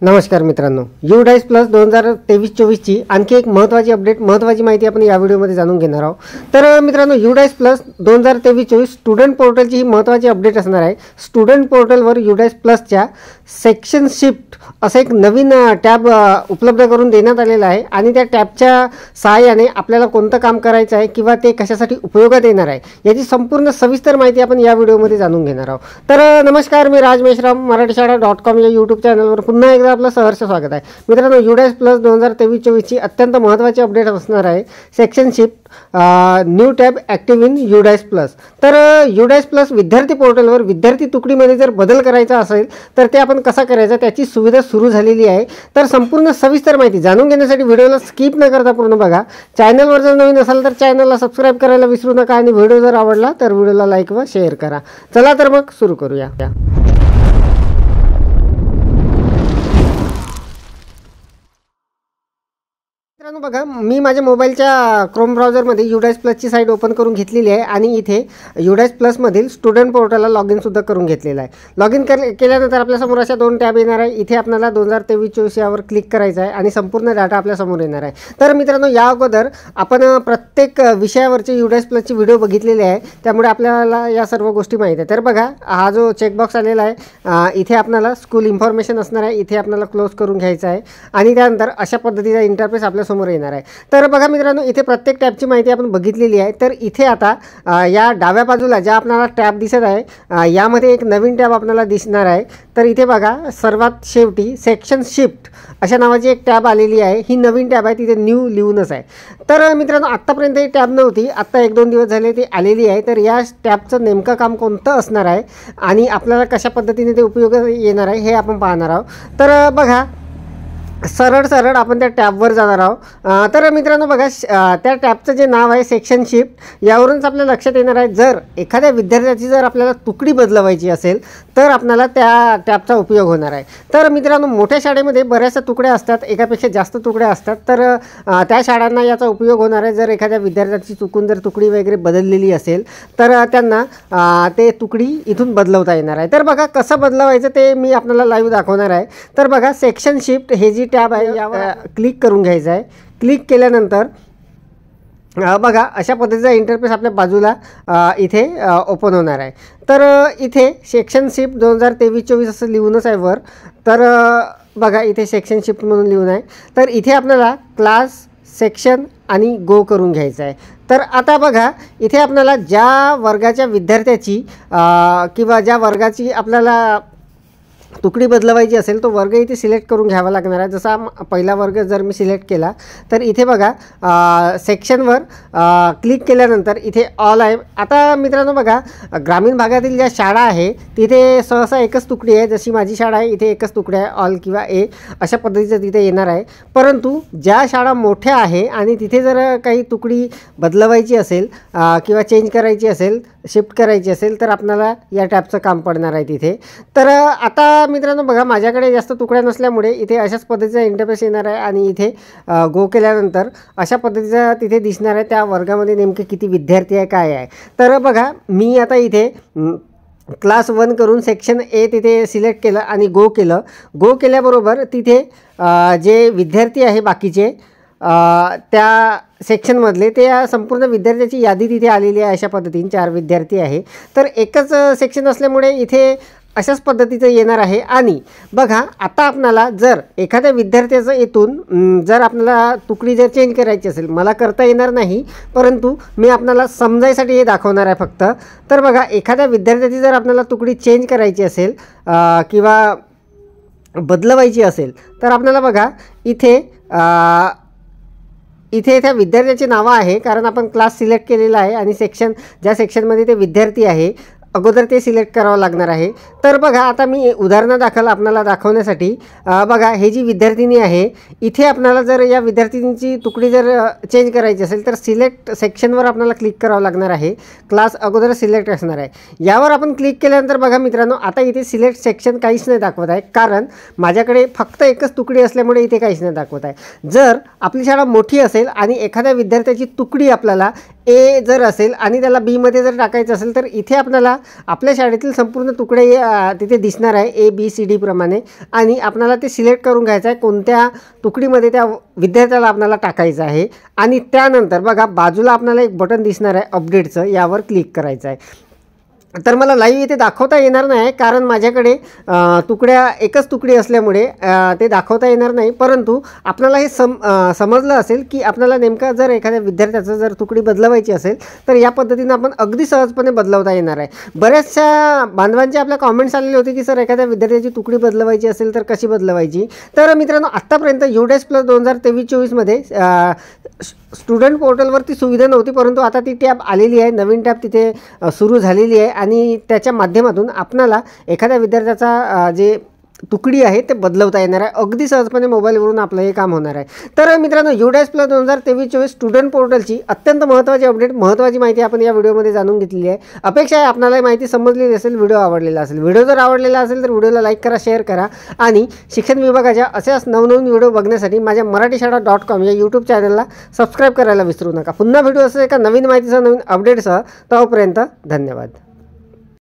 नमस्कार मित्रांनो, UDICE plus 2023-24 ची आणखी एक महत्त्वाची अपडेट, महत्त्वाची माहिती आपण या व्हिडिओमध्ये जाणून घेणार आहोत। तर मित्रांनो, UDICE प्लस 2023-24 स्टुडंट पोर्टलची ही महत्त्वाची अपडेट असणार आहे। स्टुडंट पोर्टलवर UDICE प्लसच्या सेक्शन शिफ्ट असा एक नवीन टॅब उपलब्ध करून देण्यात आलेला आहे आणि त्या टॅबच्या सहाय्याने आपल्याला कोणतं काम करायचं आहे किंवा ते कशासाठी उपयोगात येणार आहे याची संपूर्ण सविस्तर माहिती आपण या व्हिडिओमध्ये जाणून घेणार आहोत। तर नमस्कार, मी राज मेश्राम, मराठीशाळा.com या यूट्यूब चॅनलवर पुन्हा एकदा आपलं सहर्ष स्वागत आहे। मित्रांनो, UDICE प्लस 2023-24 ची अत्यंत महत्त्वाची अपडेट असणार आहे। Section shift new tab active in UDICE plus. तर UDICE प्लस विद्यार्थी पोर्टलवर विद्यार्थी तुकडीमध्ये जर बदल करायचा असेल तर ते आपण कसा करायचा त्याची सुविधा सुरू झालेली आहे। तर संपूर्ण सविस्तर माहिती जाणून घेण्यासाठी व्हिडिओला स्किप न करता पूर्ण बघा। चॅनलवर जर नवीन असाल तर चॅनलला सबस्क्राइब करायला विसरू नका आणि व्हिडिओ जर आवडला तर व्हिडिओला लाईक व शेअर करा। चला तर मग सुरू करूया। मित्रांनो बघा, मी माझ्या मोबाईलच्या क्रोम ब्राउझरमध्ये UDICE प्लसची साईट ओपन करून घेतलेली आहे आणि इथे UDICE प्लसमधील स्टुडंट पोर्टलला लॉग इन सुद्धा करून घेतलेला आहे। लॉग इन केल्यानंतर आपल्यासमोर अशा दोन टॅब येणार आहे। इथे आपल्याला 2023-24 यावर क्लिक करायचं आहे आणि संपूर्ण डाटा आपल्यासमोर येणार आहे। तर मित्रांनो, या अगोदर आपण प्रत्येक विषयावरचे UDICE प्लसची व्हिडिओ बघितलेले आहे, त्यामुळे आपल्याला या सर्व गोष्टी माहीत आहे। तर बघा, हा जो चेकबॉक्स आलेला आहे इथे आपल्याला स्कूल इन्फॉर्मेशन असणार आहे, इथे आपल्याला क्लोज करून घ्यायचं आहे आणि त्यानंतर अशा पद्धतीचा इंटरफेस आपल्या समोर येणार आहे। तर बघा मित्रांनो, इथे प्रत्येक टॅबची माहिती आपण बघितलेली आहे। तर इथे आता या डाव्या बाजूला ज्या आपल्याला टॅब दिसत आहे यामध्ये एक नवीन टॅब आपल्याला दिसणार आहे। तर इथे बघा, सर्वात शेवटी सेक्शन शिफ्ट अशा नावाची एक टॅब आलेली आहे। ही नवीन टॅब आहे, तिथे न्यू लिहूनच आहे। तर मित्रांनो, आत्तापर्यंत ही टॅब नव्हती, आत्ता 1-2 दिवस झाले ती आलेली आहे। तर या टॅबचं नेमकं काम कोणतं असणार आहे आणि आपल्याला कशा पद्धतीने ते उपयोगात येणार आहे हे आपण पाहणार आहोत। तर बघा, सरळ आपण त्या टॅबवर जाणार आहोत। तर मित्रांनो बघा, त्या टॅबचं जे नाव आहे सेक्शन शिफ्ट, यावरूनच आपल्या लक्षात येणार आहे जर एखाद्या विद्यार्थ्याची जर आपल्याला तुकडी बदलवायची असेल तर आपल्याला त्या टॅबचा उपयोग होणार आहे। तर मित्रांनो, मोठ्या शाळेमध्ये बऱ्याचशा तुकड्या असतात, एकापेक्षा जास्त तुकड्या असतात। तर त्या शाळांना याचा उपयोग होणार आहे। जर एखाद्या विद्यार्थ्याची चुकून जर तुकडी वगैरे बदललेली असेल तर त्यांना ते तुकडी इथून बदलवता येणार आहे। तर बघा, कसं बदलवायचं ते मी आपल्याला लाईव्ह दाखवणार आहे। तर बघा, सेक्शन शिफ्ट हे जी टॅब आहे यावर क्लिक करून घ्यायचं आहे। क्लिक केल्यानंतर बघा, अशा पद्धतीचा इंटरफेस आपल्या बाजूला इथे ओपन होणार आहे। तर इथे सेक्शन शिफ्ट 2023-24 असं लिहूनच आहे वर। तर बघा, इथे सेक्शन शिफ्ट म्हणून लिहून आहे। तर इथे आपल्याला क्लास, सेक्शन आणि गो करून घ्यायचं आहे। तर आता बघा, इथे आपल्याला ज्या वर्गाच्या विद्यार्थ्याची किंवा ज्या वर्गाची आपल्याला तुकडी बदलवायची असेल तो वर्ग इथे सिलेक्ट करून घ्यावा लागणार आहे। जसा पहिला वर्ग जर मी सिलेक्ट केला तर इथे बघा, सेक्शनवर क्लिक केल्यानंतर इथे ऑल आहे। आता मित्रांनो बघा, ग्रामीण भागातील ज्या शाळा आहे तिथे सहसा एकच तुकडी आहे। जशी माझी शाळा आहे इथे एकच तुकडी आहे, ऑल किंवा ए अशा पद्धतीचं तिथे येणार आहे। परंतु ज्या शाळा मोठ्या आहे आणि तिथे जर काही तुकडी बदलवायची असेल किंवा चेंज करायची असेल, शिफ्ट करायची असेल तर आपल्याला या टॅबचं काम पडणार आहे तिथे। तर आता मित्रांनो बघा, माझ्याकडे जास्त तुकड्या नसल्यामुळे इथे अशाच पद्धतीचा इंटरफेस येणार आहे आणि इथे गो केल्यानंतर अशा पद्धतीचा तिथे दिसणार आहे त्या वर्गामध्ये नेमके किती विद्यार्थी आहे, काय आहे। तर बघा, मी आता इथे क्लास 1 करून सेक्शन ए तिथे सिलेक्ट केलं आणि गो केलं। गो केल्याबरोबर तिथे जे विद्यार्थी आहे बाकीचे त्या सेक्शनमधले, ते संपूर्ण विद्यार्थ्याची यादी तिथे आलेली आहे। अशा पद्धतीने 4 विद्यार्थी आहे। तर एकच सेक्शन असल्यामुळे इथे अशाच पद्धतीचं येणार आहे। आणि बघा, आता आपल्याला जर एखाद्या विद्यार्थ्याचं इथून जर आपल्याला तुकडी जर चेंज करायची असेल, मला करता येणार नाही, परंतु मी आपल्याला समजायसाठी हे दाखवणार आहे फक्त। तर बघा, एखाद्या विद्यार्थ्याची जर आपल्याला तुकडी चेंज करायची असेल किंवा बदलवायची असेल तर आपल्याला बघा, इथे त्या विद्यार्थ्याची नावं आहे, कारण आपण क्लास सिलेक्ट केलेला आहे आणि सेक्शन, ज्या सेक्शनमध्ये ते विद्यार्थी आहे अगोदर ते सिलेक्ट करावं लागणार आहे। तर बघा, आता मी उदाहरणादाखल आपल्याला दाखवण्यासाठी बघा, हे जी विद्यार्थिनी आहे इथे आपल्याला जर या विद्यार्थिनीची तुकडी जर चेंज करायची असेल तर सिलेक्ट सेक्शनवर आपल्याला क्लिक करावं लागणार आहे। क्लास अगोदर सिलेक्ट असणार आहे, यावर आपण क्लिक केल्यानंतर बघा मित्रांनो, आता इथे सिलेक्ट सेक्शन काहीच नाही दाखवत आहे, कारण माझ्याकडे फक्त एकच तुकडी असल्यामुळे इथे काहीच नाही दाखवत आहे। जर आपली शाळा मोठी असेल आणि एखाद्या विद्यार्थ्याची तुकडी आपल्याला ए जर असेल आणि त्याला बी मध्ये जर टाकायचं असेल तर इथे आपल्याला आपल्या शाळेतील संपूर्ण तुकडे तिथे दिसणार आहे ABCD प्रमाणे आणि आपल्याला ते सिलेक्ट करून घ्यायचं आहे कोणत्या तुकडीमध्ये त्या विद्यार्थ्याला आपल्याला टाकायचं आहे आणि त्यानंतर बघा बाजूला आपल्याला एक बटन दिसणार आहे अपडेटचं, यावर क्लिक करायचं आहे. तर मला लाईव्ह इथे दाखवता येणार नाही कारण माझ्याकडे एकच तुकडी असल्यामुळे ते दाखवता येणार नाही, परंतु आपल्याला हे समजलं असेल की आपल्याला नेमका जर एखाद्या विद्यार्थ्याचं जर तुकडी बदलवायची असेल तर या पद्धतीनं आपण अगदी सहजपणे बदलवता येणार आहे. बऱ्याचशा बांधवांचे आपल्या कॉमेंट्स आलेले होते की सर एखाद्या विद्यार्थ्याची तुकडी बदलवायची असेल तर कशी बदलवायची. तर मित्रांनो आत्तापर्यंत UDAS प्लस 2023-24मध्ये स्टुडंट पोर्टलवरती सुविधा नव्हती, परंतु आता ती टॅब आलेली आहे, नवीन टॅब तिथे सुरू झालेली आहे आणि त्याच्या माध्यमातून आपणाला एखाद्या विद्यार्थ्याचा जे तुकडी आहे ते बदलवता येणार आहे. अगदी सहजपणे मोबाईलवरून आपलं हे काम होणार आहे. तर मित्रांनो UDAS प्लस 2023-24 स्टुडंट पोर्टलची अत्यंत महत्त्वाची अपडेट, महत्त्वाची माहिती आपण या व्हिडिओमध्ये जाणून घेतलेली आहे. अपेक्षा आहे आपल्याला ही माहिती समजलेली असेल, व्हिडिओ आवडलेला असेल. व्हिडिओ जर आवडलेला असेल तर व्हिडिओला लाईक करा, शेअर करा आणि शिक्षण विभागाच्या अशाच नवनवीन व्हिडिओ बघण्यासाठी माझ्या मराठीशाळा.com या यूट्यूब चॅनलला सबस्क्राईब करायला विसरू नका. पुन्हा व्हिडिओ असेल एका नवीन माहितीसह, नवीन अपडेटसह. तोपर्यंत धन्यवाद.